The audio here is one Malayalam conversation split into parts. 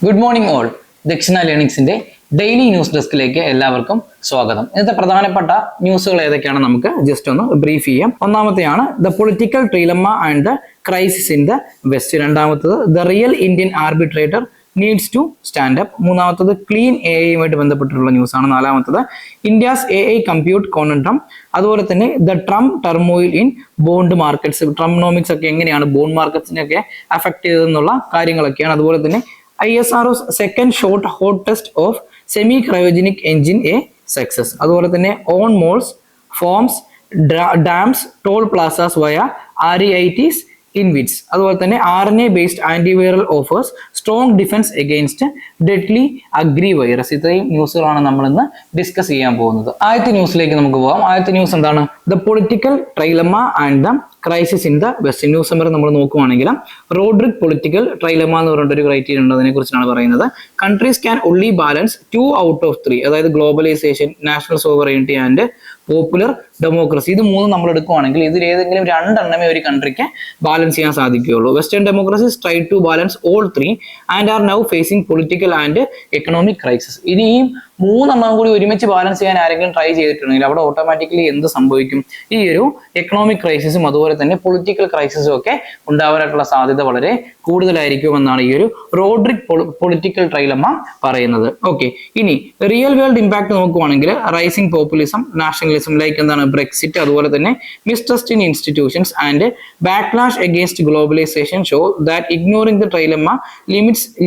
Good morning all. ദക്ഷിണ ലേണിംഗ്സിന്റെ ഡെയിലി ന്യൂസ് ഡെസ്കിലേക്ക് എല്ലാവർക്കും സ്വാഗതം. ഇന്നത്തെ പ്രധാനപ്പെട്ട ന്യൂസുകൾ ഏതൊക്കെയാണ് നമുക്ക് ജസ്റ്റ് ഒന്ന് ബ്രീഫ് ചെയ്യാം. ഒന്നാമത്തെയാണ് the political trilemma and the crisis in the west. രണ്ടാമത്തത് the real Indian arbitrator needs to stand up. മൂന്നാമത്തത് ക്ലീൻ എ ഐയുമായിട്ട് ബന്ധപ്പെട്ടിട്ടുള്ള ന്യൂസാണ്. നാലാമത്തത് India's A I compute conundrum. അതുപോലെ തന്നെ the Trump turmoil in bond markets. Trumponomics ഒക്കെ എങ്ങനെയാണ് ബോണ്ട് മാർക്കറ്റ്സിനെയൊക്കെ അഫക്ട് ചെയ്തതെന്നുള്ള കാര്യങ്ങളൊക്കെയാണ്. അതുപോലെ തന്നെ ISRO's second short hot test of semi-cryogenic engine a success. അതുപോലെ തന്നെ on malls, farms, dams, toll plazas via REITs in which. അതുപോലെ തന്നെ RNA based antiviral offers strong defence against deadly agri virus. ഇത്രയും ന്യൂസുകളാണ് നമ്മൾ ഇന്ന് ഡിസ്കസ് ചെയ്യാൻ പോകുന്നത്. ആദ്യത്തെ ന്യൂസിലേക്ക് നമുക്ക് പോകാം. ആദ്യത്തെ ന്യൂസ് എന്താണ്? The political trilemma and the crisis in the west. News number നമ്മൾ നോക്കുവാണെങ്കിൽ റോഡ്രിക് പൊളിറ്റിക്കൽ ട്രൈലമ എന്ന് പറഞ്ഞിട്ട് ഒരു ക്രൈറ്റീരിയ ഉണ്ട്. അതിനെ കുറിച്ചാണ് പറയുന്നത്. Countries can only balance 2 out of 3, അതായത് globalisation, national sovereignty and popular democracy. ഇത് മൂന്നും നമ്മൾ എടുക്കുവാണെങ്കിൽ ഇതിൽ ഏതെങ്കിലും രണ്ടെണ്ണമേ ഒരു കൺട്രിക്ക് ബാലൻസ് ചെയ്യാൻ സാധിക്കുകയുള്ളൂ. Western democracies try to balance all 3 and are now facing political and economic crisis. ഇനിയും മൂന്നെണ്ണം കൂടി ഒരുമിച്ച് ബാലൻസ് ചെയ്യാൻ ആരെങ്കിലും ട്രൈ ചെയ്തിട്ടുണ്ടെങ്കിൽ അവിടെ ഓട്ടോമാറ്റിക്കലി എന്ത് സംഭവിക്കും? ഈ ഒരു എക്കണോമിക് ക്രൈസിസും അതുപോലെ തന്നെ പൊളിറ്റിക്കൽ ക്രൈസിസും ഒക്കെ ഉണ്ടാവാനായിട്ടുള്ള സാധ്യത വളരെ കൂടുതലായിരിക്കും എന്നാണ് ഈ ഒരു റോഡ്രിക് പൊളിറ്റിക്കൽ ട്രൈലമ്മ പറയുന്നത്. ഓക്കെ, ഇനി റിയൽ വേൾഡ് ഇമ്പാക്ട് നോക്കുവാണെങ്കിൽ റൈസിംഗ് പോപ്പുലിസം, നാഷണലിസം ലൈക്ക് എന്താണ് ബ്രെക്സിറ്റ്, അതുപോലെ തന്നെ mistrust in institutions and backlash against globalisation show that ignoring the trilemma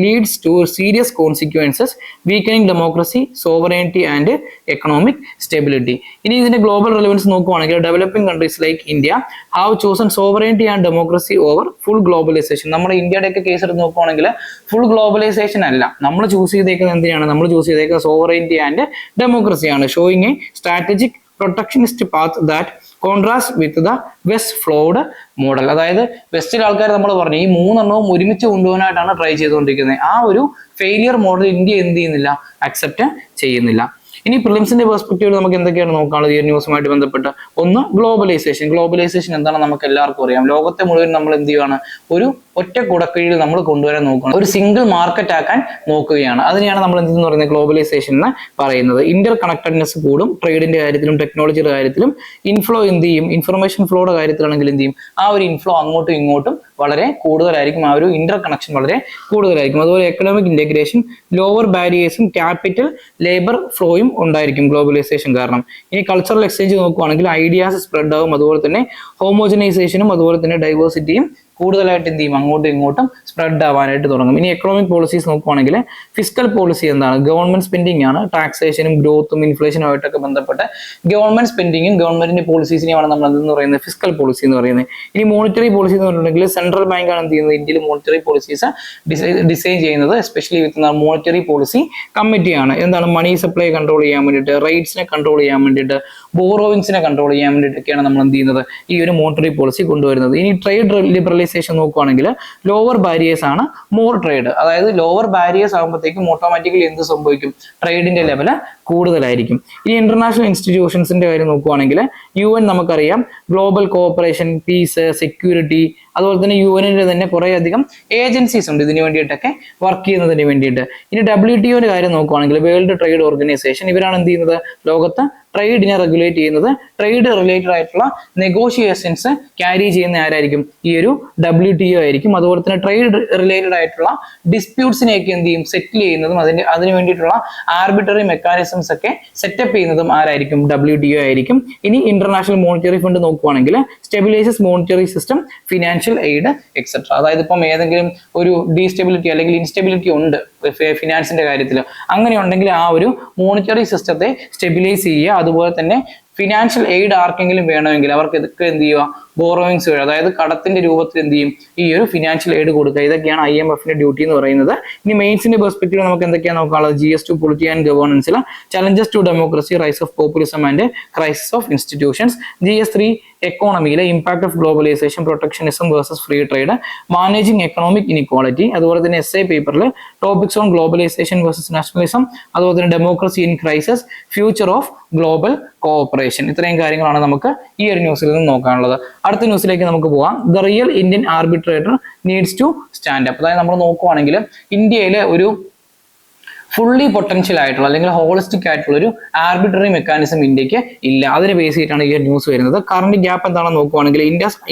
leads to serious consequences, weakening democracy, sovereignty and economic stability. ഇനി ഇതിന്റെ ഗ്ലോബൽ റെലവൻസ് നോക്കുവാണെങ്കിൽ developing countries like India have chosen sovereignty and democracy over full globalisation. നമ്മുടെ ഇന്ത്യയുടെ ഒക്കെ കേസ് എടുത്ത് നോക്കുവാണെങ്കിൽ ഫുൾ ഗ്ലോബലൈസേഷൻ അല്ല നമ്മൾ ചൂസ് ചെയ്തേക്കുന്നത്. എന്തിനാണ് നമ്മൾ ചൂസ് ചെയ്തേക്കുന്നത്? സോവറൈനിറ്റി ആൻഡ് ഡെമോക്രസിയാണ്. Showing a strategic protectionist path that contrast with the west flawed model. അതായത് വെസ്റ്റിലെ ആൾക്കാർ നമ്മൾ പറഞ്ഞു ഈ മൂന്നെണ്ണവും ഒരുമിച്ച് കൊണ്ടുപോകാനായിട്ടാണ് ട്രൈ ചെയ്തുകൊണ്ടിരിക്കുന്നത്. ആ ഒരു ഫെയിലിയർ മോഡൽ ഇന്ത്യ എന്ത് ചെയ്യുന്നില്ല, അക്സെപ്റ്റ് ചെയ്യുന്നില്ല. ഇനി പ്രിലിംസിന്റെ പെർസ്പെക്റ്റീവിൽ നമുക്ക് എന്തൊക്കെയാണ് നോക്കാനുള്ളത് ഈ ന്യൂസുമായിട്ട് ബന്ധപ്പെട്ട്? ഒന്ന്, ഗ്ലോബലൈസേഷൻ. ഗ്ലോബലൈസേഷൻ എന്താണ് നമുക്ക് എല്ലാവർക്കും അറിയാം. ലോകത്തെ മുഴുവൻ നമ്മൾ എന്ത് ചെയ്യുകയാണ്? ഒരു ഒറ്റ കുടക്കീഴിൽ നമ്മൾ കൊണ്ടുവരാൻ നോക്കുകയാണ്. ഒരു സിംഗിൾ മാർക്കറ്റ് ആക്കാൻ നോക്കുകയാണ്. അതിനെയാണ് നമ്മൾ എന്തെന്ന് പറയുന്നത്? ഗ്ലോബലൈസേഷൻ എന്ന് പറയുന്നത്. ഇന്റർ കണക്റ്റഡ്നെസ് കൂടും. ട്രേഡിന്റെ കാര്യത്തിലും ടെക്നോളജിയുടെ കാര്യത്തിലും ഇൻഫ്ലോ എന്ത് ചെയ്യും? ഇൻഫർമേഷൻ ഫ്ലോയുടെ കാര്യത്തിലാണെങ്കിൽ എന്ത് ചെയ്യും? ആ ഒരു ഇൻഫ്ലോ അങ്ങോട്ടും ഇങ്ങോട്ടും വളരെ കൂടുതലായിരിക്കും. ആ ഒരു ഇന്റർ കണക്ഷൻ വളരെ കൂടുതലായിരിക്കും. അതുപോലെ എക്കണോമിക് ഇന്റഗ്രേഷൻ, ലോവർ ബാരിയേഴ്സും ക്യാപിറ്റൽ ലേബർ ഫ്ലോയും ഉണ്ടായിരിക്കും ഗ്ലോബലൈസേഷൻ കാരണം. ഇനി കൾച്ചറൽ എക്സ്ചേഞ്ച് നോക്കുവാണെങ്കിൽ ഐഡിയാസ് സ്പ്രെഡ് ആവും. അതുപോലെ തന്നെ ഹോമോജനൈസേഷനും അതുപോലെ തന്നെ ഡൈവേഴ്സിറ്റിയും കൂടുതലായിട്ട് എന്ത് ചെയ്യും? അങ്ങോട്ടും ഇങ്ങോട്ടും സ്പ്രെഡ് ആവാനായിട്ട് തുടങ്ങും. ഇനി എക്കണോമിക് പോളിസീസ് നോക്കുവാണെങ്കിൽ ഫിസ്ക്കൽ പോളിസി എന്താണ്? ഗവൺമെന്റ് സ്പെൻഡിങ് ആണ്. ടാക്സേഷനും ഗ്രോത്തും ഇൻഫ്ലേഷനും ആയിട്ടൊക്കെ ബന്ധപ്പെട്ട് ഗവൺമെന്റ് സ്പെൻഡിങ്ങും ഗവൺമെന്റിന്റെ പോളിസീസിനെയാണ് നമ്മൾ എന്തെന്ന് പറയുന്നത്? ഫിസ്ക്കൽ പോളിസി എന്ന് പറയുന്നത്. ഇനി മോണിറ്ററി പോളിസി എന്ന് പറഞ്ഞിട്ടുണ്ടെങ്കിൽ സെൻട്രൽ ബാങ്ക് ആണ് എന്ത് ചെയ്യുന്നത്? ഇന്ത്യയിൽ മോണിറ്ററി പോളിസീസ് ഡിസൈൻ ചെയ്യുന്നത്. എസ്പെഷ്യലി വിത്ത് മോണിറ്ററി പോളിസി കമ്മിറ്റിയാണ്. എന്താണ്? മണി സപ്ലൈ കൺട്രോൾ ചെയ്യാൻ വേണ്ടിയിട്ട്, റേറ്റ്സിനെ കൺട്രോൾ ചെയ്യാൻ വേണ്ടിയിട്ട്, ബോറോവിങ്സിനെ കൺട്രോൾ ചെയ്യാൻ വേണ്ടിയിട്ടൊക്കെയാണ് നമ്മൾ എന്ത് ചെയ്യുന്നത്? ഈ ഒരു മോണിറ്ററി പോളിസി കൊണ്ടുവരുന്നത്. ഇനി ട്രേഡ് ലിബറലൈസേഷൻ നോക്കുകയാണെങ്കിൽ ലോവർ ബാരിയേഴ്സ് ആണ് മോർ ട്രേഡ്. അതായത് ലോവർ ബാരിയേഴ്സ് ആകുമ്പോഴത്തേക്കും ഓട്ടോമാറ്റിക്കലി എന്ത് സംഭവിക്കും? ട്രേഡിന്റെ ലെവല് കൂടുതലായിരിക്കും. ഇനി ഇന്റർനാഷണൽ ഇൻസ്റ്റിറ്റ്യൂഷൻസിന്റെ കാര്യം നോക്കുകയാണെങ്കിൽ UN നമുക്കറിയാം, ഗ്ലോബൽ കോഓപ്പറേഷൻ, പീസ്, സെക്യൂരിറ്റി, അതുപോലെ തന്നെ UN തന്നെ കുറെ അധികം ഏജൻസീസ് ഉണ്ട് ഇതിനു വേണ്ടിയിട്ടൊക്കെ വർക്ക് ചെയ്യുന്നതിന് വേണ്ടിയിട്ട്. ഇനി WTOന്റെ കാര്യം നോക്കുകയാണെങ്കിൽ വേൾഡ് ട്രേഡ് ഓർഗനൈസേഷൻ, ഇവരാണ് എന്ത് ചെയ്യുന്നത്? ലോകത്ത് ട്രേഡിനെ റെഗുലേറ്റ് ചെയ്യുന്നത്. ട്രേഡ് റിലേറ്റഡ് ആയിട്ടുള്ള നെഗോഷിയേഷൻസ് ക്യാരി ചെയ്യുന്ന ആരായിരിക്കും? ഈ ഒരു WTO ആയിരിക്കും. അതുപോലെ തന്നെ ട്രേഡ് റിലേറ്റഡ് ആയിട്ടുള്ള ഡിസ്പ്യൂട്ട്സിനെയൊക്കെ എന്ത് ചെയ്യും? സെറ്റിൽ ചെയ്യുന്നതും അതിന് വേണ്ടിയിട്ടുള്ള ആർബിട്രറി മെക്കാനിസംസ് ഒക്കെ സെറ്റപ്പ് ചെയ്യുന്നതും ആരായിരിക്കും? WTO ആയിരിക്കും. ഇനി ഇന്റർനാഷണൽ മോണിറ്ററി ഫണ്ട് നോക്കുവാണെങ്കിൽ stabilises monetary system, financial aid etcetera. അതായത് ഇപ്പം ഏതെങ്കിലും ഒരു ഡീസ്റ്റെബിലിറ്റി അല്ലെങ്കിൽ ഇൻസ്റ്റെബിലിറ്റി ഉണ്ട് ഫിനാൻസിന്റെ കാര്യത്തിൽ, അങ്ങനെ ഉണ്ടെങ്കിൽ ആ ഒരു മോണിറ്ററി സിസ്റ്റത്തെ സ്റ്റെബിലൈസ് ചെയ്യുക. അതുപോലെ തന്നെ ഫിനാൻഷ്യൽ എയ്ഡ് ആർക്കെങ്കിലും വേണമെങ്കിൽ അവർക്ക് ഇതൊക്കെ എന്ത് ചെയ്യുക? ബോറോയിങ്സ് വഴി, അതായത് കടത്തിന്റെ രൂപത്തിൽ എന്ത് ചെയ്യും? ഈ ഒരു ഫിനാൻഷ്യൽ എയ്ഡ് കൊടുക്കുക. ഇതൊക്കെയാണ് IMFന്റെ ഡ്യൂട്ടി എന്ന് പറയുന്നത്. ഇനി മെയിൻസിന്റെ പെർസ്പെക്റ്റീവ് നമുക്ക് എന്തൊക്കെയാണ് നോക്കാനുള്ളത്? GS2 പൊളിറ്റി ആൻഡ് ഗവേണൻസിൽ challenges to democracy, rise of populism and crisis of institutions. GS3 എക്കോണമിയിലെ impact of globalisation, protectionism versus free trade, managing economic inequality, അതുപോലെ തന്നെ എസ് എ പേപ്പറിൽ topics on globalisation versus nationalism, അതുപോലെ തന്നെ democracy in crisis, future of global cooperation. ഇത്രയും കാര്യങ്ങളാണ് നമുക്ക് ഈ ഒരു ന്യൂസിൽ നിന്ന് നോക്കാനുള്ളത്. അടുത്ത ന്യൂസിലേക്ക് നമുക്ക് പോവാം. The real Indian arbitrator needs to stand up. അതായത് നമ്മൾ നോക്കുവാണെങ്കിൽ ഇന്ത്യയിലെ ഒരു ഫുള്ളി പൊട്ടൻഷ്യൽ ആയിട്ടുള്ള അല്ലെങ്കിൽ ഹോളിസ്റ്റിക് ആയിട്ടുള്ള ഒരു ആർബിട്രറി മെക്കാനിസം ഇന്ത്യക്ക് ഇല്ല. അതിനെ ബേസ് ചെയ്തിട്ടാണ് ഈ ന്യൂസ് വരുന്നത്. കറന്റ് ഗ്യാപ്പ് എന്താണെന്ന് നോക്കുവാണെങ്കിൽ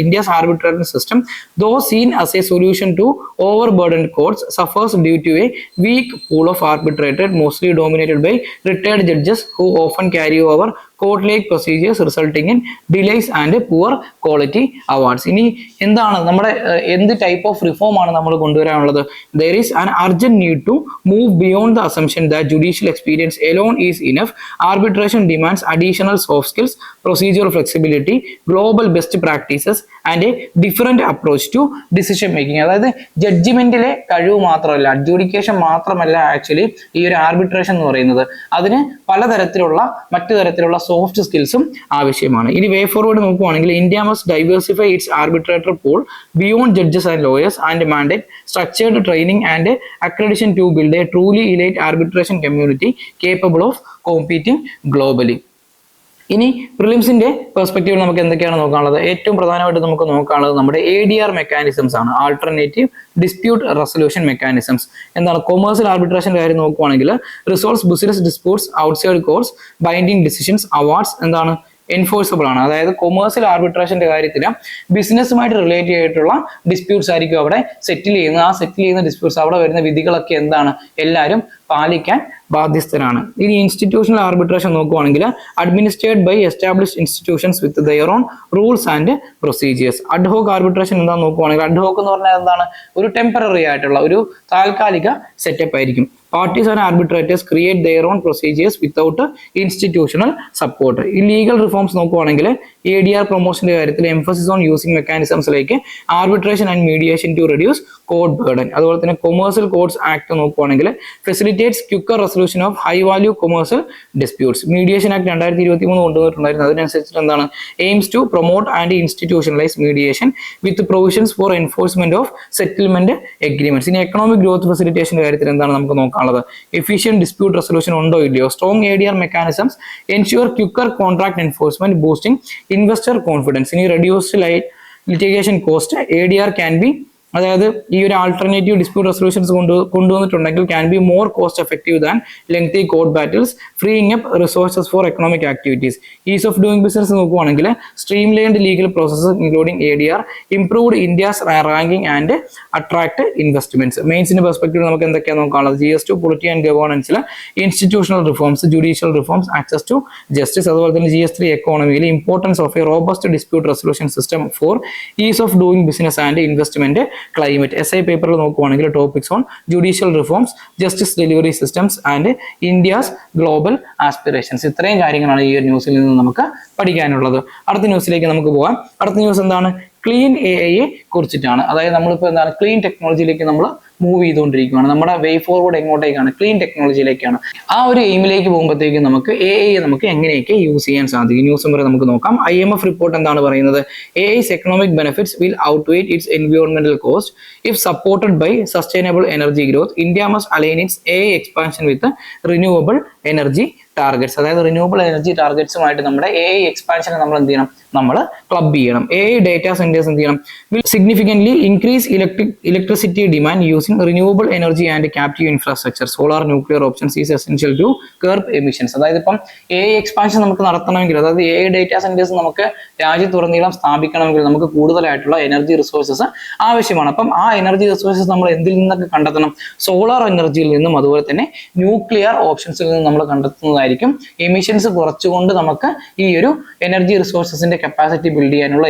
India's arbitrary system though seen as a solution to over burden courts suffers due to a weak pool of arbitrated mostly dominated by retired judges who often carry over court-like procedures resulting in delays and poor quality awards. ഇനി എന്താണ് നമ്മുടെ എന്ത് ടൈപ്പ് ഓഫ് റിഫോം ആണ് നമ്മൾ കൊണ്ടുവരാനുള്ളത്? There is an urgent need to move beyond the assumption that judicial experience alone is enough. Arbitration demands additional soft skills, procedural flexibility, global best practices and a different approach to decision making. അതായത് ജഡ്ജിമെന്റിലെ കഴിവ് മാത്രമല്ല, അഡ്ജുഡിക്കേഷൻ മാത്രമല്ല ആക്ച്വലി ഈ ഒരു ആർബിട്രേഷൻ എന്ന് പറയുന്നത്. അതിന് പലതരത്തിലുള്ള മറ്റു തരത്തിലുള്ള സോഫ്റ്റ് സ്കിൽസും ആവശ്യമാണ്. ഇനി വേ ഫോർവേഡ് നോക്കുവാണെങ്കിൽ India must diversify its arbitrator pool beyond judges and lawyers and mandate structured training and accreditation to build a truly elite arbitration community capable of competing globally. ഇനി പ്രിലിംസിന്റെ പെർസ്പെക്റ്റീവിൽ നമുക്ക് എന്തൊക്കെയാണ് നോക്കാനുള്ളത്? ഏറ്റവും പ്രധാനമായിട്ട് നമുക്ക് നോക്കാനുള്ളത് നമ്മുടെ ADR മെക്കാനിസംസ് ആണ്, ആൾട്ടർനേറ്റീവ് ഡിസ്പ്യൂട്ട് റെസൊല്യൂഷൻ മെക്കാനിസംസ്. എന്താണ്? കൊമേഴ്സ്യൽ ആർബിട്രേഷന്റെ കാര്യം നോക്കുവാണെങ്കിൽ resolves business disputes outside courts, binding decisions, awards എന്താണ് എൻഫോഴ്സബിൾ ആണ്. അതായത് കൊമേഴ്സ്യൽ ആർബിട്രേഷന്റെ കാര്യത്തിൽ ബിസിനസ്സുമായിട്ട് റിലേറ്റ് ചെയ്തിട്ടുള്ള ഡിസ്പ്യൂട്ട്സ് ആയിരിക്കും അവിടെ സെറ്റിൽ ചെയ്യുന്നത്. ആ സെറ്റിൽ ചെയ്യുന്ന ഡിസ്പ്യൂട്ട്സ് അവിടെ വരുന്ന വിധികളൊക്കെ എന്താണ് എല്ലാവരും പാലിക്കാൻ ബാധ്യസ്ഥരാണ്. ഇനി ഇൻസ്റ്റിറ്റ്യൂഷണൽ ആർബിട്രേഷൻ നോക്കുവാണെങ്കിൽ administrate by established institutions with their own rules and procedures. Ad hoc arbitration എന്താണെന്ന് നോക്കുവാണെങ്കിൽ അഡ്ഹോക്ക് എന്ന് പറഞ്ഞാൽ എന്താണ്? ഒരു ടെമ്പററി ആയിട്ടുള്ള ഒരു താൽക്കാലിക സെറ്റപ്പ് ആയിരിക്കും. Parties and arbitrators create their own procedures without institutional support. ഈ ലീഗൽ റിഫോംസ് നോക്കുവാണെങ്കിൽ ADR പ്രൊമോഷന്റെ കാര്യത്തിൽ emphasis on using mechanisms like arbitration and mediation to reduce court burden. അതുപോലെ തന്നെ കൊമേഴ്സ്യൽ കോർട്സ് ആക്ട് നോക്കുവാണെങ്കിൽ facilitates quicker resolution of high value commercial disputes. Mediation act 2023 കൊണ്ടുവന്നിട്ടുണ്ടായിരുന്നു. അതിനനുസരിച്ചിട്ട് എന്താണ്? Aims to promote and institutionalise mediation with provisions for enforcement of settlement agreements. ഇനി എക്കണോമിക് ഗ്രോത്ത് ഫെസിലിറ്റേഷന്റെ കാര്യത്തിൽ എന്താണ് നമുക്ക് നോക്കാം? എഫിഷ്യന്റ് ഡിസ്പ്യൂട്ട് റെസൊല്യൂഷൻ ഉണ്ടോ ഇല്ലയോ? Strong ADR mechanisms ensure quicker contract enforcement boosting investor confidence. ഇനി reduced litigation cost ADR can be, അതായത് ഈ ഒരു ആൾട്ടർനേറ്റീവ് ഡിസ്പ്യൂട്ട് റെസൊല്യൂഷൻസ് കൊണ്ടുവന്നിട്ടുണ്ടെങ്കിൽ can be more cost effective than lengthy court battles, freeing up resources for economic activities. Ease of doing business നോക്കുവാണെങ്കിൽ streamlined legal processes including ADR, improved India's ranking and attract investments. മെയിൻസിന്റെ പെർസ്പെക്റ്റീവ് നമുക്ക് എന്തൊക്കെയാണ് നോക്കാനുള്ളത്? GS2 പൊളിറ്റി ആൻഡ് ഗവേണൻസിൽ institutional reforms, judicial reforms, access to justice. അതുപോലെ തന്നെ GS3 എക്കോണമിയിൽ importance of a robust dispute resolution system for ease of doing business and investment climate. SI പേപ്പറിൽ നോക്കുവാണെങ്കിൽ topics on judicial reforms, justice delivery systems and India's global aspirations. ഇത്രയും കാര്യങ്ങളാണ് ഈ ഒരു ന്യൂസിൽ നിന്ന് നമുക്ക് പഠിക്കാനുള്ളത്. അടുത്ത ന്യൂസിലേക്ക് നമുക്ക് പോകാം. അടുത്ത ന്യൂസ് എന്താണ്? ക്ലീൻ AI കുറിച്ചിട്ടാണ്. അതായത് നമ്മളിപ്പോൾ എന്താണ് ക്ലീൻ ടെക്നോളജിയിലേക്ക് നമ്മൾ മൂവ് ചെയ്തുകൊണ്ടിരിക്കുകയാണ്. നമ്മുടെ വേ ഫോർവേഡ് എങ്ങോട്ടേക്കാണ്? ക്ലീൻ ടെക്നോളജിയിലേക്കാണ്. ആ ഒരു എയിമിലേക്ക് പോകുമ്പോഴത്തേക്കും നമുക്ക് AI നമുക്ക് എങ്ങനെയൊക്കെ യൂസ് ചെയ്യാൻ സാധിക്കും? ന്യൂസ് വരെ നമുക്ക് നോക്കാം. IMF റിപ്പോർട്ട് എന്താണ് പറയുന്നത്? AI's economic benefits will outweigh its environmental cost if supported by sustainable energy growth. India must align its AI expansion with renewable energy targets. അതായത് റിന്യൂവബിൾ എനർജി ടാർഗറ്റ്സുമായിട്ട് നമ്മുടെ AI എക്സ്പാൻഷനെ നമ്മൾ എന്ത് ചെയ്യണം? നമ്മൾ ക്ലബ് ചെയ്യണം. AI ഡേറ്റാ സെന്റേഴ്സ് എന്ത് ചെയ്യണം? Will significantly increase electricity demand using renewable energy and captive infrastructure. Solar nuclear options is essential to curb emissions. അതായത് ഇപ്പം AI എക്സ്പാൻഷൻ നമുക്ക് നടത്തണമെങ്കിൽ, അതായത് AI ഡേറ്റാ സെന്റേഴ്സ് നമുക്ക് രാജ്യത്തുടനീളം സ്ഥാപിക്കണമെങ്കിൽ നമുക്ക് കൂടുതലായിട്ടുള്ള എനർജി റിസോഴ്സസ് ആവശ്യമാണ്. അപ്പം ആ എനർജി റിസോഴ്സസ് നമ്മൾ എന്തിൽ നിന്നൊക്കെ കണ്ടെത്തണം? സോളാർ എനർജിയിൽ നിന്നും അതുപോലെ തന്നെ ന്യൂക്ലിയർ ഓപ്ഷൻസിൽ നിന്നും നമ്മൾ കണ്ടെത്തുന്നതായിരിക്കും. എമിഷൻസ് കുറച്ചുകൊണ്ട് നമുക്ക് ഈ ഒരു എനർജി റിസോഴ്സസിന്റെ കപ്പാസിറ്റി ബിൽഡ് ചെയ്യാനുള്ള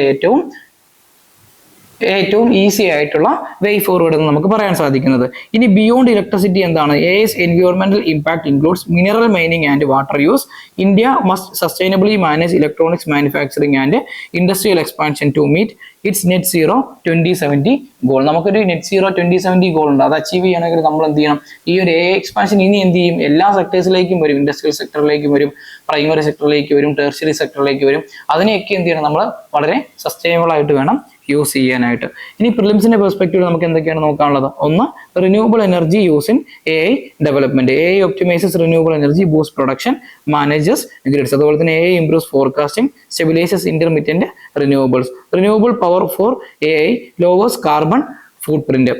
ഏറ്റവും ഈസി ആയിട്ടുള്ള വേ ഫോർവേഡ് എന്ന് നമുക്ക് പറയാൻ സാധിക്കുന്നത്. ഇനി ബിയോണ്ട് ഇലക്ട്രിസിറ്റി എന്താണ്? എസ് എൻവയോൺമെന്റൽ impact includes mineral mining and water use. India must sustainably manage electronics manufacturing and industrial expansion to meet its net zero 2070 goal. നമുക്കൊരു നെറ്റ് സീറോ 2070 ഗോൾ ഉണ്ട്. അത് അച്ചീവ് ചെയ്യണമെങ്കിൽ നമ്മൾ എന്ത് ചെയ്യണം? ഈ ഒരു എക്സ്പാൻഷൻ ഇനി എന്ത് ചെയ്യും? എല്ലാ സെക്ടേഴ്സിലേക്കും വരും. ഇൻഡസ്ട്രിയൽ സെക്ടറിലേക്കും വരും, പ്രൈമറി സെക്ടറിലേക്ക് വരും, ടെർഷ്യറി സെക്ടറിലേക്ക് വരും. അതിനെയൊക്കെ എന്ത് ചെയ്യണം? നമ്മൾ വളരെ സസ്റ്റൈനബിൾ ആയിട്ട് വേണം യൂസ് ചെയ്യാനായിട്ട്. ഇനി പ്രിലിംസിന്റെ പെർസ്പെക്റ്റീവ് നമുക്ക് എന്തൊക്കെയാണ് നോക്കാനുള്ളത്? ഒന്ന്, renewable energy use in AI development. AI optimises renewable energy, boost production, manages grids. അതുപോലെ തന്നെ AI improves forecasting, stabilises intermittent renewables. Renewable power for AI lowers carbon footprint.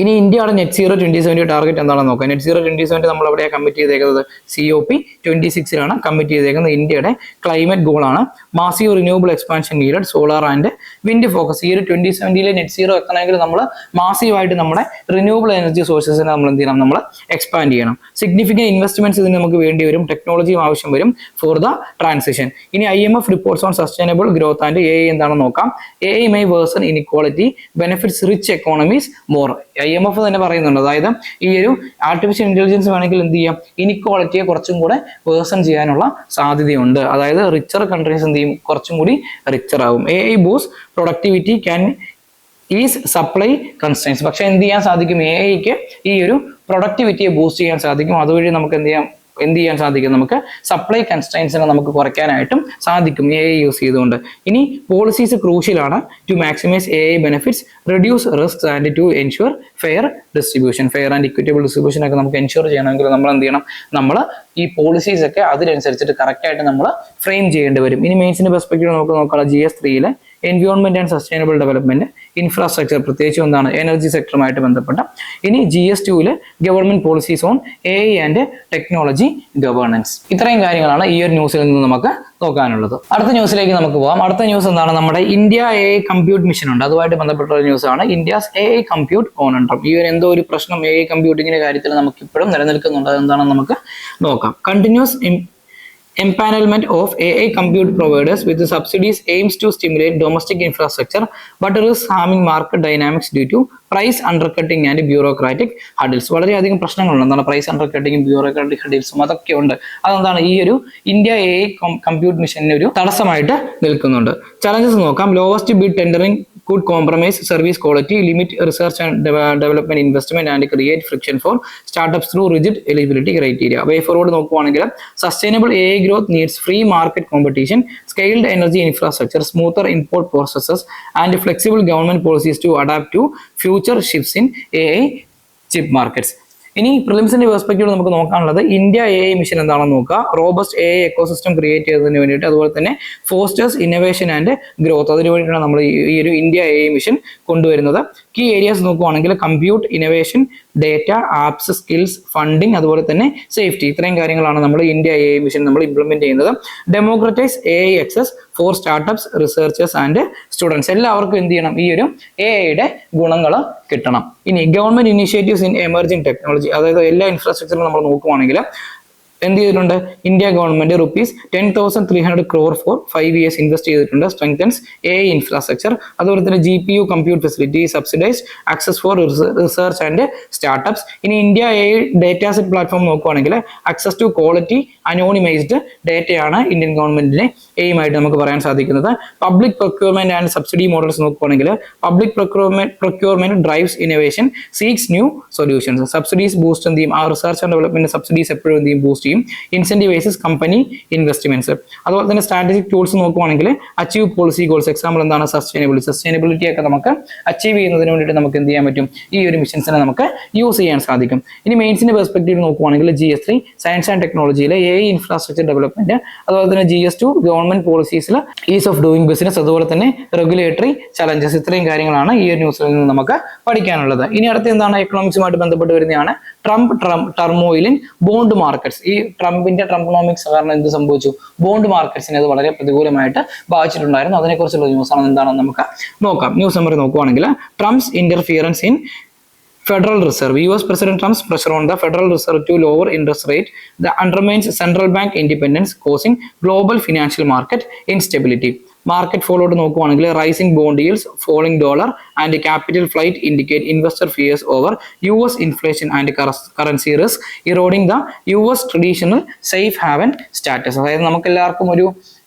ഇനി ഇന്ത്യയുടെ നെറ്റ് സീറോ 2070 ടാർഗറ്റ് എന്താണെന്ന് നോക്കാം. നെറ്റ് സീറോ 2070 നമ്മൾ എവിടെയാണ് കമ്മിറ്റ് ചെയ്തേക്കുന്നത്? COP26 കമ്മിറ്റ് ചെയ്തേക്കുന്നത്. ഇന്ത്യയുടെ ക്ലൈമറ്റ് ഗോളാണ്. Massive renewable expansion needed, solar and wind focus. ഈ ഒരു 2070 നെറ്റ് സീറോ എത്തണമെങ്കിൽ നമ്മൾ മാസീവായിട്ട് നമ്മുടെ റിന്യൂവബിൾ എനർജി സോഴ്സസിനെ നമ്മൾ എന്ത് ചെയ്യണം? നമ്മൾ എക്സ്പാൻഡ് ചെയ്യണം. സിഗ്നിഫിക്കന്റ് ഇൻവെസ്റ്റ്മെന്റ്സ് ഇതിന് നമുക്ക് വേണ്ടി വരും. ടെക്നോളജിയും ആവശ്യം വരും ഫോർ ദ ട്രാൻസിഷൻ. ഇനി IMF reports on sustainable growth and AI എന്താണെന്ന് നോക്കാം. AI my version inequality, benefits rich economies more. IMF തന്നെ പറയുന്നുണ്ട്. അതായത് ഈ ഒരു ആർട്ടിഫിഷ്യൽ ഇന്റലിജൻസ് വേണമെങ്കിൽ എന്ത് ചെയ്യാം? ഇനിക്വാളിറ്റിയെ കുറച്ചും കൂടെ വേഴ്സൺ ചെയ്യാനുള്ള സാധ്യതയുണ്ട്. അതായത് റിച്ചർ കൺട്രീസ് എന്ത് ചെയ്യും? കുറച്ചും കൂടി റിച്ചർ ആവും. AI boost productivity can is supply constraints. പക്ഷെ എന്ത് ചെയ്യാൻ സാധിക്കും? AIക്ക് ഈ ഒരു പ്രൊഡക്ടിവിറ്റിയെ ബൂസ്റ്റ് ചെയ്യാൻ സാധിക്കും. അതുവഴി നമുക്ക് എന്ത് ചെയ്യാൻ സാധിക്കും? നമുക്ക് സപ്ലൈ കൺസ്ട്രെയിൻസിനെ നമുക്ക് കുറയ്ക്കാനായിട്ടും സാധിക്കും AI യൂസ് ചെയ്തുകൊണ്ട്. ഇനി പോളിസീസ് ക്രൂഷ്യലാണ് to maximise AI benefits, reduce risk and to ensure fair distribution. Fair and equitable distribution ഒക്കെ നമുക്ക് എൻഷുർ ചെയ്യണമെങ്കിൽ നമ്മൾ എന്ത് ചെയ്യണം? നമ്മൾ ഈ പോളിസീസ് ഒക്കെ അതിനനുസരിച്ചിട്ട് കറക്റ്റായിട്ട് നമ്മൾ ഫ്രെയിം ചെയ്യേണ്ടി വരും. ഇനി മെയിൻസിന്റെ പെർസ്പെക്റ്റീവ് നമുക്ക് നോക്കാം. GS3 environment and sustainable development, infrastructure, പ്രത്യേകിച്ച് എന്താണ്? എനർജി സെക്ടറുമായിട്ട് ബന്ധപ്പെട്ട. ഇനി GS2 government policies on AI and technology governance. ഇത്രയും കാര്യങ്ങളാണ് ഈ ഒരു ന്യൂസിൽ നിന്ന് നമുക്ക് നോക്കാനുള്ളത്. അടുത്ത ന്യൂസിലേക്ക് നമുക്ക് പോകാം. അടുത്ത ന്യൂസ് എന്താണ്? നമ്മുടെ ഇന്ത്യ AI കമ്പ്യൂട്ട് മിഷൻ ഉണ്ട്. അതുമായിട്ട് ബന്ധപ്പെട്ട ഒരു ന്യൂസ് ആണ്. India's AI compute conundrum. ഈ ഒരു എന്തോ ഒരു പ്രശ്നം AI കമ്പ്യൂട്ടിങ്ങിന്റെ കാര്യത്തിൽ നമുക്ക് ഇപ്പോഴും നിലനിൽക്കുന്നുണ്ട്. അതെന്താണെന്ന് നമുക്ക് നോക്കാം. Continuous empanelment of AI compute providers with the subsidies aims to stimulate domestic infrastructure but risks harming market dynamics due to price undercutting and bureaucratic hurdles. വളരെയധികം പ്രശ്നങ്ങളുണ്ട്. എന്താണ്? പ്രൈസ് അണ്ടർകട്ടിങ്ങും ബ്യൂറോക്രാറ്റിക് ഹഡിൽസും അതൊക്കെ ഉണ്ട്. അതെന്താണ്? ഈ ഒരു ഇന്ത്യ AI കമ്പ്യൂട്ട് മിഷന് ഒരു തടസ്സമായിട്ട് നിൽക്കുന്നുണ്ട്. ചലഞ്ചസ് നോക്കാം. Lowest bid tendering could compromise service quality, limit research and development investment and create friction for startups through rigid eligibility criteria. Way forward നോക്കുവാണെങ്കിൽ sustainable AI growth needs free market competition, scaled energy infrastructure, smoother import processes and flexible government policies to adapt to future shifts in AI chip markets. ഇനി പ്രിലിംസിന്റെ പെർസ്പെക്റ്റീവ് നമുക്ക് നോക്കാനുള്ളത് ഇന്ത്യ AI മിഷൻ എന്താണെന്ന് നോക്കുക. റോബസ്റ്റ് AI എക്കോസിസ്റ്റം ക്രിയേറ്റ് ചെയ്തതിന് വേണ്ടിയിട്ട്, അതുപോലെ തന്നെ ഫോസ്റ്റേഴ്സ് ഇന്നോവേഷൻ ആൻഡ് ഗ്രോത്ത്, അതിനു വേണ്ടിയിട്ടാണ് നമ്മൾ ഈ ഒരു ഇന്ത്യ AI മിഷൻ കൊണ്ടുവരുന്നത്. കീ ഏരിയാസ് നോക്കുവാണെങ്കിൽ compute, innovation, data, apps, skills, funding, അതുപോലെ തന്നെ സേഫ്റ്റി. ഇത്രയും കാര്യങ്ങളാണ് നമ്മൾ ഇന്ത്യ AI മിഷൻ നമ്മൾ ഇംപ്ലിമെന്റ് ചെയ്യുന്നത്. Democratise AI access for startups, researchers and students. എല്ലാവർക്കും എന്ത് ചെയ്യണം? ഈ ഒരു AIയുടെ ഗുണങ്ങൾ കിട്ടണം. ഇനി government initiatives in emerging technology, അതായത് എല്ലാ ഇൻഫ്രാസ്ട്രക്ചറും നമ്മൾ നോക്കുവാണെങ്കിൽ എന്ത് ചെയ്തിട്ടുണ്ട്? India government ₹10,300 crore for 5 years invest ചെയ്തിട്ടുണ്ട്. സ്ട്രെങ്തൻസ് AI ഇൻഫ്രാസ്ട്രക്ചർ, അതുപോലെ തന്നെ GPU compute facility, subsidised access for research and startups. ഇനി India AI data set platform നോക്കുവാണെങ്കിൽ ആക്സസ് ടു ക്വാളിറ്റി അനോണിമൈസ്ഡ് ഡേറ്റയാണ് ഇന്ത്യൻ ഗവൺമെന്റിന്റെ എയിം ആയിട്ട് നമുക്ക് പറയാൻ സാധിക്കുന്നത്. Public procurement and subsidy models നോക്കുവാണെങ്കിൽ public procurement drives innovation, seeks new solutions. Subsidies boost എന്ത് ചെയ്യും? ആ റിസർച്ച് ആൻഡ് ഡെവലപ്മെന്റ് സബ്സിഡീസ് എപ്പോഴും എന്ത് ചെയ്യും? ബൂസ്റ്റ് ചെയ്യും. ഇൻസെന്റിവൈസസ് കമ്പനി ഇൻവെസ്റ്റ്മെന്റ്സ്. അതുപോലെ തന്നെ സ്ട്രാറ്റജിക് ടൂൾസ് നോക്കുവാണെങ്കിൽ അച്ചീവ് പോളിസി ഗോൾസ്. എക്സാമ്പിൾ എന്താണ്? സസ്റ്റൈനബിലിറ്റി ഒക്കെ നമുക്ക് അച്ചീവ് ചെയ്യുന്നതിന് വേണ്ടിയിട്ട് നമുക്ക് എന്ത് ചെയ്യാൻ പറ്റും? ഈ ഒരു മിഷൻസിനെ നമുക്ക് യൂസ് ചെയ്യാൻ സാധിക്കും. ഇനി മെയിൻസിന്റെ പെർസ്പെക്റ്റീവ് നോക്കുവാണെങ്കിൽ GS3 സയൻസ് ആൻഡ് ടെക്നോളജിയിലെ AI ഇൻഫ്രാസ്ട്രക്ചർ ഡെവലപ്മെന്റ്, അതുപോലെ തന്നെ GS2 ഗവൺമെന്റ് പോളിസീസിൽ ഈസ് ഓഫ് ഡൂയിങ് ബിസിനസ്, അതുപോലെ തന്നെ റെഗുലേറ്ററി ചലഞ്ചസ്. ഇത്രയും കാര്യങ്ങളാണ് ഈ ഒരു ന്യൂസിൽ നിന്ന് നമുക്ക് പഠിക്കാനുള്ളത്. ഇനി അടുത്ത എന്താണ്? എക്കണോമിക്സുമായിട്ട് ബന്ധപ്പെട്ട് വരുന്നതാണ്. Trump turmoil in bond markets. ഈ ട്രംപോണോമിക്സ് കാരണം എന്ത് സംഭവിച്ചു? ബോണ്ട് മാർക്കറ്റ്സിനെ അത് വളരെ പ്രതികൂലമായിട്ട് ബാധിച്ചിട്ടുണ്ടായിരുന്നു. അതിനെക്കുറിച്ചുള്ള ന്യൂസാണ്. എന്താണെന്ന് നമുക്ക് നോക്കാം. ന്യൂസ് നമ്പർ നോക്കുവാണെങ്കിൽ Trump's interference in Federal Reserve. US President Trump's pressure on the Federal Reserve to lower interest rate that undermines central bank independence, causing global financial market instability. Market fallout നോക്കുവാണെങ്കിൽ rising bond yields, falling dollar and capital flight indicate investor fears over US inflation and currency risk, eroding the US traditional safe haven status. അതായത് നമുക്ക് എല്ലാവർക്കും ഒരു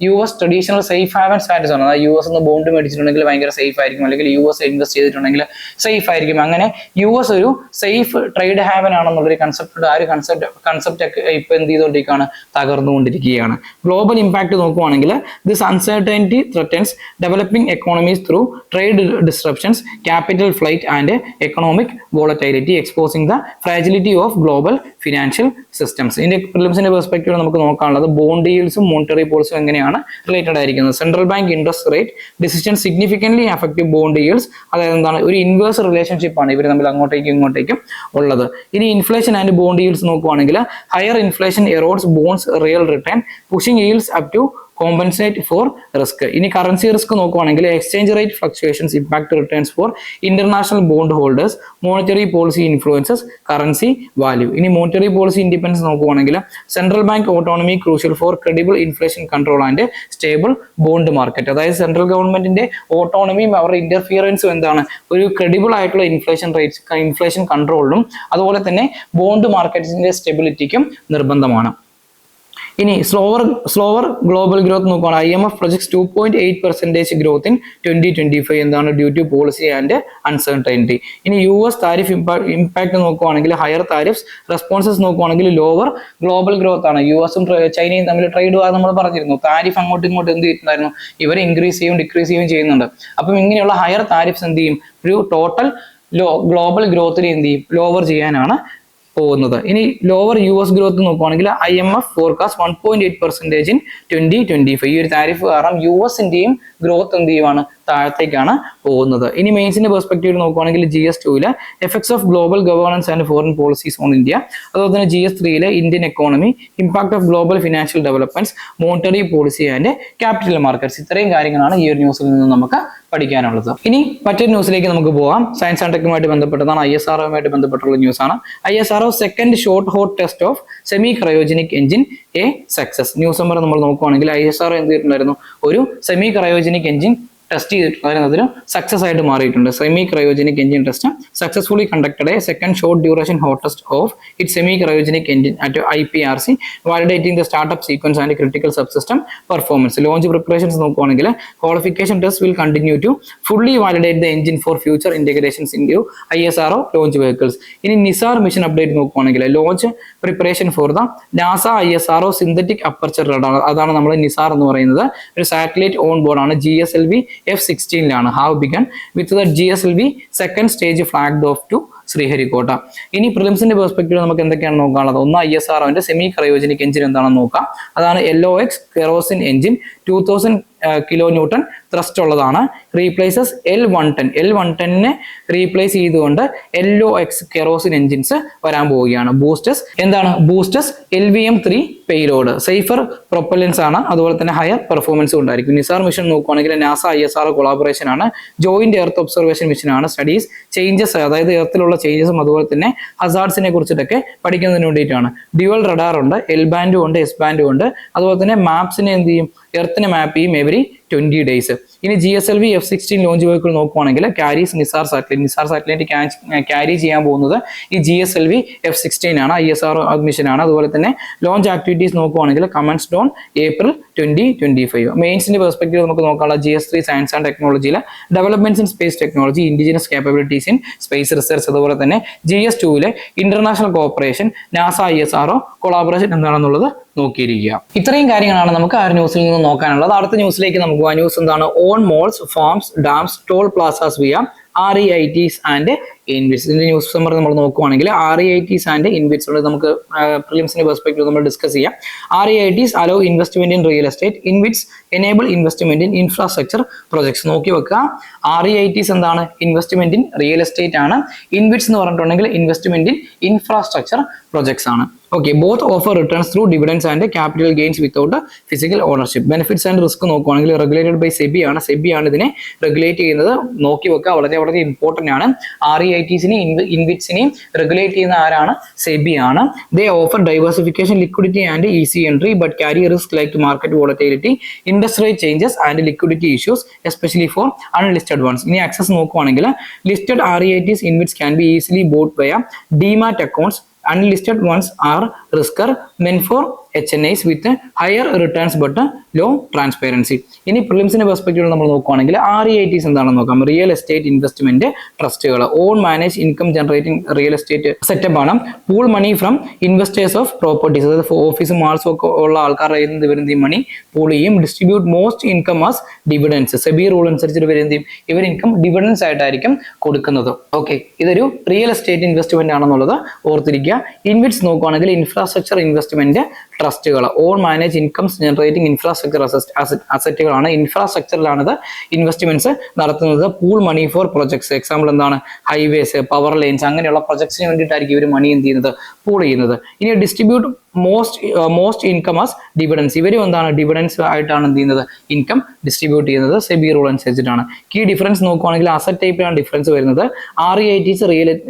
US traditional safe haven status ആണ്. അതായത് US ബോണ്ട് മേടിച്ചിട്ടുണ്ടെങ്കിൽ ഭയങ്കര സേഫ് ആയിരിക്കും, അല്ലെങ്കിൽ US ഇൻവെസ്റ്റ് ചെയ്തിട്ടുണ്ടെങ്കിൽ സേഫ് ആയിരിക്കും. അങ്ങനെ US ഒരു സേഫ് ട്രേഡ് ഹാവൻ ആണെന്നുള്ളൊരു കൺസെപ്റ്റ്, ആ ഒരു കൺസെപ്റ്റ് ഒക്കെ ഇപ്പൊ എന്ത് ചെയ്തുകൊണ്ടിരിക്കുകയാണ്, തകർന്നുകൊണ്ടിരിക്കുകയാണ്. ഗ്ലോബൽ ഇമ്പാക്ട് നോക്കുവാണെങ്കിൽ this uncertainty threatens developing economies through trade disruptions, capital flight and economic volatility, exposing the fragility of global financial systems. ഇതിന്റെ പ്രിലിംസിന്റെ പെർസ്പെക്റ്റീവ് നമുക്ക് നോക്കാനുള്ളത് ബോണ്ട് yieldsഉം മോണിറ്ററി പോളിസിയും എങ്ങനെയാണ് റിലേറ്റഡ് ആയിരിക്കുന്നത്. Central bank interest rate decision significantly affect bond yields. അതായത് എന്താണ്, ഒരു ഇൻവേഴ്സ് റിലേഷൻഷിപ്പ് ആണ് ഇവർ തമ്മിൽ അങ്ങോട്ടേക്കും ഇങ്ങോട്ടേക്കും ഉള്ളത്. ഇനി ഇൻഫ്ലേഷൻ ആൻഡ് ബോണ്ട് yields നോക്കുവാണെങ്കിൽ higher inflation erodes bonds real return, pushing yields up to compensate for risk. ഇനി കറൻസി റിസ്ക് നോക്കുവാണെങ്കിൽ exchange rate fluctuations impact returns for international bond holders, monetary policy influences currency value. ഇനി മോണിറ്ററി പോളിസി ഇൻഡിപെൻഡൻസ് നോക്കുവാണെങ്കിൽ central bank autonomy crucial for credible inflation control and stable bond market. അതായത് സെൻട്രൽ ഗവൺമെന്റിന്റെ ഓട്ടോണമിയും അവരുടെ ഇന്റർഫിയറൻസും എന്താണ്, ഒരു ക്രെഡിബിൾ ആയിട്ടുള്ള ഇൻഫ്ലേഷൻ കൺട്രോളിനും അതുപോലെ തന്നെ ബോണ്ട് മാർക്കറ്റിന്റെ സ്റ്റെബിലിറ്റിക്കും നിർബന്ധമാണ്. ഇനി സ്ലോവർ ഗ്ലോബൽ ഗ്രോത്ത് നോക്കുകയാണ്. IMF പ്രൊജക്ട്സ് 2.8% ഗ്രോത്ത് ഇൻ 2025 എന്താണ്, due to policy and uncertainty. ഇനി US താരിഫ് ഇമ്പാക്ട് നോക്കുവാണെങ്കിൽ ഹയർ താരിഫ്സ്, റെസ്പോൺസസ് നോക്കുവാണെങ്കിൽ ലോവർ ഗ്ലോബൽ ഗ്രോത്ത് ആണ്. US ചൈനയും തമ്മിൽ ട്രേഡ് വാർ നമ്മൾ പറഞ്ഞിരുന്നു, താരിഫ് അങ്ങോട്ടും ഇങ്ങോട്ടും എന്ത് ചെയ്തിട്ടുണ്ടായിരുന്നു, ഇവർ ഇൻക്രീസ് ചെയ്യും ഡിക്രീസ് ചെയ്യും ചെയ്യുന്നുണ്ട്. അപ്പം ഇങ്ങനെയുള്ള ഹയർ താരിഫ്സ് എന്ത് ചെയ്യും, ഒരു ടോട്ടൽ ഗ്ലോബൽ ഗ്രോത്തിനെ എന്ത് ചെയ്യും, ലോവർ ചെയ്യാനാണ് പോകുന്നത്. ഇനി ലോവർ US ഗ്രോത്ത് നോക്കുവാണെങ്കിൽ IMF ഫോർകാസ്റ്റ് 1.8% ഇൻ 2025. ഈ ഒരു താരിഫ് കാരണം US-ന്റെയും ഗ്രോത്ത് എന്ത് ചെയ്യുവാണ്, താഴത്തേക്കാണ് പോകുന്നത്. ഇനി മെയിൻസിന്റെ പെർസ്പെക്റ്റീവ് നോക്കുവാണെങ്കിൽ GS2 effects of global governance and foreign policies on India, അതുപോലെ തന്നെ GS3 Indian economy, impact of global financial developments, monetary policy and capital markets. ഇത്രയും കാര്യങ്ങളാണ് ഈ ഒരു ന്യൂസിൽ നിന്ന് നമുക്ക് പഠിക്കാനുള്ളത്. ഇനി മറ്റൊരു ന്യൂസിലേക്ക് നമുക്ക് പോകാം. സയൻസ് ആൻഡ് ടെക്കുമായിട്ട് ബന്ധപ്പെട്ടതാണ്, ISRO-യുമായിട്ട് ബന്ധപ്പെട്ടുള്ള ന്യൂസാണ്. ISRO second short hot test of semi cryogenic engine A success. News number നമ്മൾ നോക്കുവാണെങ്കിൽ ISRO എന്ത് ചെയ്തിട്ടുണ്ടായിരുന്നു, ഒരു സെമി ക്രയോജനിക് എഞ്ചിൻ ടെസ്റ്റ് ചെയ്തിട്ടുണ്ടായിരുന്നു, അതിന് സക്സസ് ആയിട്ട് മാറിയിട്ടുണ്ട്. Semi cryogenic engine test successfully conducted a second short duration hot test of it semi cryogenic engine at IPRC, validating the startup sequence and critical subsystem performance. Launch preparations നോക്കുവാണെങ്കിൽ qualification test will continue to fully validate the engine for future integrations in ISRO launch vehicles. ഇനി നിസാർ മിഷൻ അപ്ഡേറ്റ് നോക്കുവാണെങ്കിൽ launch preparation for the NASA ISRO synthetic aperture radar, അതാണ് നമ്മൾ നിസാർ എന്ന് പറയുന്നത്. ഒരു സാറ്റലൈറ്റ് ഓൺ ബോർഡ് ആണ്, GSLV F-16 have begun with the GSLV second stage flagged of two Sriharikota. ഇനി പ്രിലിംസിന്റെ പെർസ്പെക്റ്റീവ് നമുക്ക് എന്തൊക്കെയാണ് നോക്കാനുള്ളത്. ഒന്ന് ISRO-ന്റെ സെമി ക്രയോജനിക് എഞ്ചിൻ എന്താണെന്ന് നോക്കാം. അതാണ് LOX kerosene engine, 2000 kN thrust ഉള്ളതാണ്. റീപ്ലേസസ് L110 റീപ്ലേസ് ചെയ്തുകൊണ്ട് LOX കെറോസിൻ എഞ്ചിൻസ് വരാൻ പോവുകയാണ്. ബൂസ്റ്റസ് എന്താണ്, ബൂസ്റ്റസ് LVM-3 പേലോഡ്, സേഫർ പ്രൊപ്പലൻസ് ആണ്, അതുപോലെ തന്നെ ഹയർ പെർഫോമൻസ് ഉണ്ടായിരിക്കും. നിസാർ മിഷൻ നോക്കുവാണെങ്കിൽ നാസ ISRO കൊളാബറേഷൻ ആണ്, ജോയിന്റ് എർത്ത് ഒബ്സർവേഷൻ മിഷൻ ആണ്. സ്റ്റഡീസ് ചേഞ്ചസ്, അതായത് എർത്തിലുള്ള ചേഞ്ചസും അതുപോലെ തന്നെ ഹസാർഡ്സിനെ കുറിച്ചിട്ടൊക്കെ പഠിക്കുന്നതിന് വേണ്ടിയിട്ടാണ്. ഡ്യുവൽ റഡാർ ഉണ്ട്, L ബാൻഡും ഉണ്ട്, S ബാൻഡും ഉണ്ട്. അതുപോലെ തന്നെ മാപ്സിനെ എന്ത് ചെയ്യും, എർത്തിനെ മാപ്പ് ചെയ്യും എവരി 20 days. ഇനി GSLV F-16 ലോഞ്ച് വെഹിക്കിൾ നോക്കുവാണെങ്കിൽ ക്യാരീസ് നിസാർ സാറ്റലൈറ്റ് ക്യാരി ചെയ്യാൻ പോകുന്നത് ഈ GSLV F-16 ആണ്, ISRO മിഷൻ ആണ്. അതുപോലെ തന്നെ ലോഞ്ച് ആക്ടിവിറ്റീസ് നോക്കുവാണെങ്കിൽ കമൻസ്ഡ് ഓൺ April 2025. മെയിൻസിന്റെ പെർസ്പെക്റ്റീവ് നമുക്ക് നോക്കാനുള്ള GS3 സയൻസ് ആൻഡ് ടെക്നോളജിയിലെ developments in space technology, indigenous capabilities in space research, അതുപോലെ തന്നെ GS2 international cooperation, NASA ISRO collaboration എന്താണെന്നുള്ളത് നോക്കിയിരിക്കുക. ഇത്രയും കാര്യങ്ങളാണ് നമുക്ക് ആ ഒരു ന്യൂസിൽ നിന്ന് നോക്കാനുള്ളത്. അടുത്ത ന്യൂസിലേക്ക് നമുക്ക് പോകാം. ന്യൂസ് എന്താണ്, on malls, farms, dams, toll plazas via REITs and InvITs. ഇതിന്റെ ന്യൂസ് സമ്മർ നമ്മൾ നോക്കുവാണെങ്കിൽ REITs ആൻഡ് ഇൻവിറ്റ്സ് ഉണ്ട്. നമുക്ക് പ്രിലിംസിന്റെ പെർസ്പെക്റ്റീവ് നമ്മൾ ഡിസ്കസ് ചെയ്യാം. REITs allow investment in real estate, InvITs enable investment in infrastructure projects. നോക്കി വെക്കുക, REITs എന്താണ്, ഇൻവെസ്റ്റ്മെന്റ് ഇൻ റിയൽ എസ്റ്റേറ്റ് ആണ്. ഇൻവിറ്റ്സ് എന്ന് പറഞ്ഞിട്ടുണ്ടെങ്കിൽ ഇൻവെസ്റ്റ്മെന്റ് ഇൻ ഇൻഫ്രാസ്ട്രക്ചർ പ്രൊജക്ട്സ് ആണ്. Okay, both offer returns through dividends and capital gains without physical ownership. Benefits and risk നോക്കുകയാണെങ്കിൽ റെഗുലേറ്റഡ് ബൈ സെബി ആണ്. സെബി ആണ് ഇതിനെ റെഗുലേറ്റ് ചെയ്യുന്നത്. നോക്കി വെക്കുക, വളരെ വളരെ ഇമ്പോർട്ടന്റ് ആണ്. REITസിനെയും ഇൻവിറ്റ്സിനെയും റെഗുലേറ്റ് ചെയ്യുന്ന ആരാണ്? സെബി ആണ്. They offer diversification, liquidity and easy entry but carry risk like market volatility, interest rate changes and liquidity issues especially for unlisted ones. ഇനി ആക്സസ് നോക്കുകയാണെങ്കിൽ listed REITs InvITs can be easily bought via demat accounts. Unlisted ones are riskier meant for HNIs with higher returns but low transparency. ഇനി പ്രിലിംസിന്റെ പെർസ്പെക്റ്റീവ് നമ്മൾ നോക്കുകയാണെങ്കിൽ REITs എന്താണെന്ന് നോക്കാം. റിയൽ എസ്റ്റേറ്റ് ഇൻവെസ്റ്റ്മെന്റ് ട്രസ്റ്റുകൾ, own manage income generating real estate setup ആണ്. Pool money from investors of properties, അതായത് ഓഫീസും മാൾസും ഒക്കെ ഉള്ള ആൾക്കാരുടെ കയ്യിൽ നിന്ന് വരുന്ന ഈ മണി പൂൾ ചെയ്യും. Distribute most income as dividends. SEBI rule അനുസരിച്ചിട്ട് വരുന്നതും ഇവർ ഇൻകം ഡിവിഡൻസ് ആയിട്ടായിരിക്കും കൊടുക്കുന്നത്. ഓക്കെ, ഇതൊരു റിയൽ എസ്റ്റേറ്റ് ഇൻവെസ്റ്റ്മെന്റ് ആണെന്നുള്ളത് ഓർത്തിരിക്കുക. ഇൻവിറ്റ്സ് നോക്കുകയാണെങ്കിൽ ഇൻഫ്രാസ്ട്രക്ചർ ഇൻവെസ്റ്റ്മെന്റ് ട്രസ്റ്റുകൾ, own manage incomes generating infrastructure അസറ്റുകളാണ്. ഇൻഫ്രാസ്ട്രക്ചറിലാണ് ഇത് ഇൻവെസ്റ്റ്മെന്റ്സ് നടത്തുന്നത്. Pool money for projects, example എന്താണ്? ഹൈവേസ്, പവർ ലൈൻസ്, അങ്ങനെയുള്ള പ്രൊജക്ട്സിന് വേണ്ടിയിട്ടായിരിക്കും ഇവർ മണി എന്ത് ചെയ്യുന്നത്? പൂൾ ചെയ്യുന്നത്. ഇനി distribute most income as dividends, ഇവരും എന്താണ്? ഡിവിഡൻസ് ആയിട്ടാണ് എന്ത് ചെയ്യുന്നത്? ഇൻകം ഡിസ്ട്രിബ്യൂട്ട് ചെയ്യുന്നത് സെബി റൂൾ അനുസരിച്ചിട്ടാണ്. കീ ഡിഫറൻസ് നോക്കുകയാണെങ്കിൽ അസറ്റ് ടൈപ്പിലാണ് ഡിഫറൻസ് വരുന്നത്. REITs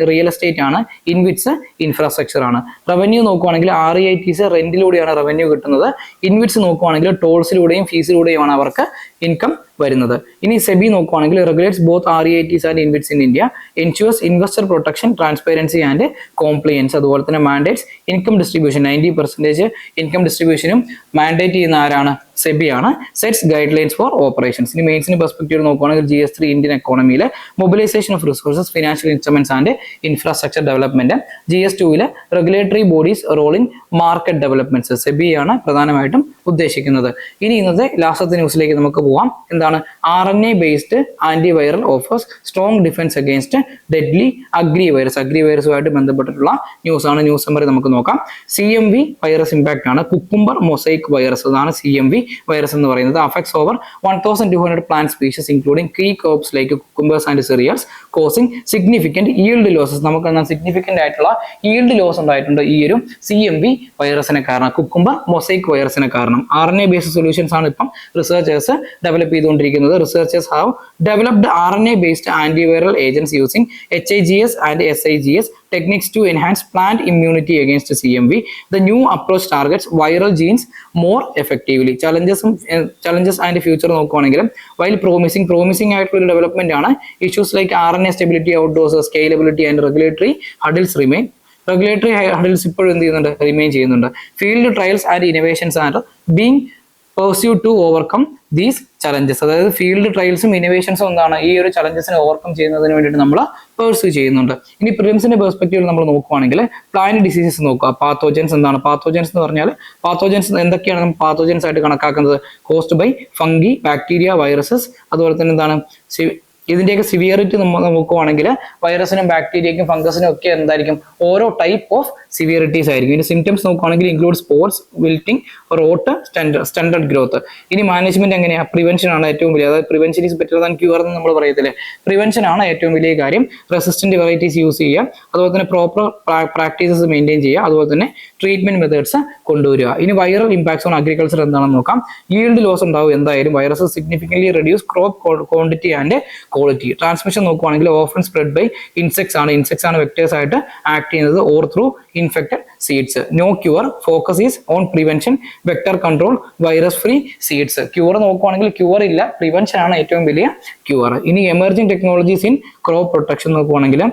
റിയൽ എസ്റ്റേറ്റ് ആണ്, ഇൻവിറ്റ്സ് ഇൻഫ്രാസ്ട്രക്ചർ ആണ്. റവന്യൂ നോക്കുകയാണെങ്കിൽ REITs റെന്റിലൂടെയാണ് റവന്യൂ കിട്ടുന്നത്. ഇൻവിറ്റ്സ് നോക്കുകയാണെങ്കിൽ ടോൾസിലൂടെയും ഫീസിലൂടെയുമാണ് അവർക്ക് ഇൻകം വരുന്നത്. ഇനി സെബി നോക്കുകയാണെങ്കിൽ regulates both REITs and InvITs in India, ensures investor protection, transparency and compliance. അതുപോലെ തന്നെ മാൻഡേറ്റ്സ് ഇൻകം ഡിസ്ട്രിബ്യൂഷൻ, 90% ഇൻകം ഡിസ്ട്രിബ്യൂഷനും മാൻഡേറ്റ് ചെയ്യുന്ന ആരാണ്? സെബി ആണ്. Sets guidelines for operations. ഇനി മെയിൻസിന്റെ പെർസ്പെക്റ്റീവ് നോക്കുകയാണെങ്കിൽ GS3 ഇന്ത്യൻ എക്കോണമിയിലെ mobilisation of resources, financial instruments and infrastructure development. GS2 regulatory bodies role in market developments. SEBI ആണ് പ്രധാനമായിട്ടും ഉദ്ദേശിക്കുന്നത്. ഇനി ഇന്നത്തെ ലാസ്റ്റത്തെ ന്യൂസിലേക്ക് നമുക്ക് പോവാം. എന്താണ്? RNA based antiviral offers strong defence against deadly agri virus. Agri വൈറസുമായിട്ട് ബന്ധപ്പെട്ടിട്ടുള്ള ന്യൂസ് ആണ്. ന്യൂസ് നമ്പർ നമുക്ക് നോക്കാം. CMV വൈറസ് ഇമ്പാക്ട് ആണ്. കുക്കുംബർ മൊസൈക്ക് വൈറസ്, അതാണ് CMV വൈറസ് എന്ന് പറയുന്നത്. Affects over 1200 plant species including key crops like cucumbers and cereals, causing significant yield losses. നമുക്ക് എന്നാൽ സിഗ്നിഫിക്കന്റ് ആയിട്ടുള്ള ഈൽഡ് ലോസ് ഉണ്ടായിട്ടുണ്ട് ഈ ഒരു CMV വൈറസിനെ കാരണം, കുക്കുംബർ മൊസൈക്ക് വൈറസിനെ കാരണം. RNA ബേസ്ഡ് സൊല്യൂഷൻസ് ആണ് ഇപ്പം റിസർച്ചേഴ്സ് ഡെവലപ്പ് ചെയ്തുകൊണ്ടിരിക്കുന്നത്. Researchers have developed RNA based antiviral agents using HIGS and SIGS techniques to enhance plant immunity against CMV. The new approach targets viral genes more effectively. Challenges and future നോക്കുകയാണെങ്കിലും while promising ആയിട്ടുള്ള ഡെവലപ്മെന്റ് ആണ്, issues like RNA stability, outdoors, scalability and regulatory hurdles remain. Regulatory hurdles ഇപ്പോഴും എന്ത് ചെയ്യുന്നുണ്ട്? റിമെയിൻ ചെയ്യുന്നുണ്ട്. Field trials and innovations are being pursued to overcome these challenges. അതായത് ഫീൽഡ് ട്രയൽസും ഇന്നോവേഷൻസും എന്താണ്? ഈ ഒരു ചലഞ്ചസിനെ ഓവർകം ചെയ്യുന്നതിന് വേണ്ടിയിട്ട് നമ്മൾ പെർസ്യൂ ചെയ്യുന്നുണ്ട്. ഇനി പ്രിലിംസിന്റെ പെർസ്പെക്റ്റീവിൽ നമ്മൾ നോക്കുകയാണെങ്കിൽ പ്ലാന്റ് ഡിസീസസ് നോക്കുക. പാത്തോജൻസ് എന്താണ്? പാത്തോജൻസ് എന്ന് പറഞ്ഞാൽ പാത്തോജൻസ് എന്തൊക്കെയാണ് നമ്മൾ പാത്തോജൻസ് ആയിട്ട് കണക്കാക്കുന്നത്? Caused by fungi, bacteria, viruses. അതുപോലെ തന്നെ എന്താണ്? ഇതിന്റെയൊക്കെ സിവിയറിറ്റി നമ്മൾ നോക്കുവാണെങ്കിൽ വൈറസിനും ബാക്ടീരിയക്കും ഫംഗസിനും ഒക്കെ എന്തായിരിക്കും? ഓരോ ടൈപ്പ് ഓഫ് സിവിയറിറ്റീസ് ആയിരിക്കും. ഇനി സിംറ്റംസ് നോക്കുകയാണെങ്കിൽ include spots, wilting, rot, stunted growth. ഇനി മാനേജ്മെന്റ് എങ്ങനെയാണ്? പ്രിവെൻഷൻ ആണ് ഏറ്റവും വലിയ, അതായത് prevention is better than cure എന്ന് നമ്മൾ പറയത്തില്ലേ? പ്രിവെൻഷൻ ആണ് ഏറ്റവും വലിയ കാര്യം. റെസിസ്റ്റന്റ് വെറൈറ്റീസ് യൂസ് ചെയ്യുക, അതുപോലെ തന്നെ പ്രോപ്പർ പ്രാക്ടീസസ് മെയിൻറ്റെയിൻ ചെയ്യുക, അതുപോലെ തന്നെ ട്രീറ്റ്മെന്റ് മെത്തേഡ്സ് കൊണ്ടുവരിക. ഇനി വൈറൽ ഇമ്പാക്ട്സ് ഓൺ അഗ്രികൾച്ചർ എന്താണെന്ന് നോക്കാം. ഈൽഡ് ലോസ് ഉണ്ടാവും എന്തായാലും. Virus significantly reduce crop quantity and quality. Transmission നോക്കുകയാണെങ്കിൽ ഓഫൻ സ്പ്രെഡ് ബൈ ഇൻസെക്ട്സ് ആണ് വെക്ടേഴ്സ് ആയിട്ട് ആക്ട് ചെയ്യുന്നത്, or through infected seeds. No cure, focus is on prevention, vector control, virus free seeds. Cure നോക്കുകയാണെങ്കിൽ ക്യൂർ ഇല്ല, പ്രിവെൻഷൻ ആണ് ഏറ്റവും വലിയ ക്യൂർ. ഇനി emerging technologies in crop protection നോക്കുകയാണെങ്കിൽ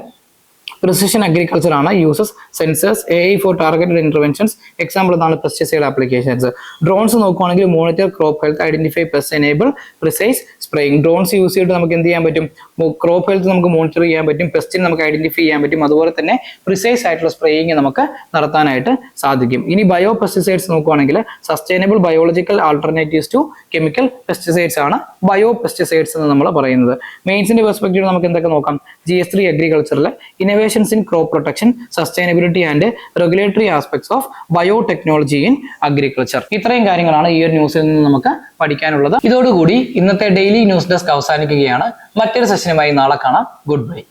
പ്രിസിഷൻ അഗ്രികൾച്ചർ ആണ്. Uses sensors, AI for targeted interventions. Example എന്താണ്? Pesticide applications. ഡ്രോൺസ് നോക്കുകയാണെങ്കിൽ monitor crop health, identify pest, enable precise spraying. Drones use ചെയ്തിട്ട് നമുക്ക് എന്ത് ചെയ്യാൻ പറ്റും? ക്രോപ്പ് ഹെൽത്ത് നമുക്ക് മോണിറ്റർ ചെയ്യാൻ പറ്റും, പെസ്റ്റിനെ നമുക്ക് ഐഡന്റിഫൈ ചെയ്യാൻ പറ്റും, അതുപോലെ തന്നെ പ്രിസൈസ് ആയിട്ടുള്ള സ്പ്രേയിങ് നമുക്ക് നടത്താനായിട്ട് സാധിക്കും. ഇനി ബയോ പെസ്റ്റിസൈഡ്സ് നോക്കുകയാണെങ്കിൽ sustainable biological alternatives to chemical pesticides ആണ് ബയോ പെസ്റ്റിസൈഡ്സ് എന്ന് നമ്മൾ പറയുന്നത്. മെയിൻസിന്റെ പെർസ്പെക്റ്റീവ് നമുക്ക് എന്തൊക്കെ നോക്കാം? GS3 അഗ്രികൾച്ചറിൽ innovations in crop protection, sustainability and regulatory aspects of biotechnology in agriculture. ഇത്രയും കാര്യങ്ങളാണ് ഈ ഒരു ന്യൂസിൽ നിന്ന് നമുക്ക് പഠിക്കാനുള്ളത്. ഇതോടുകൂടി ഇന്നത്തെ ഡെയിലി ന്യൂസ് ഡെസ്ക് അവസാനിക്കുകയാണ്. മറ്റൊരു സെഷനുമായി നാളെ കാണാം. Good bye.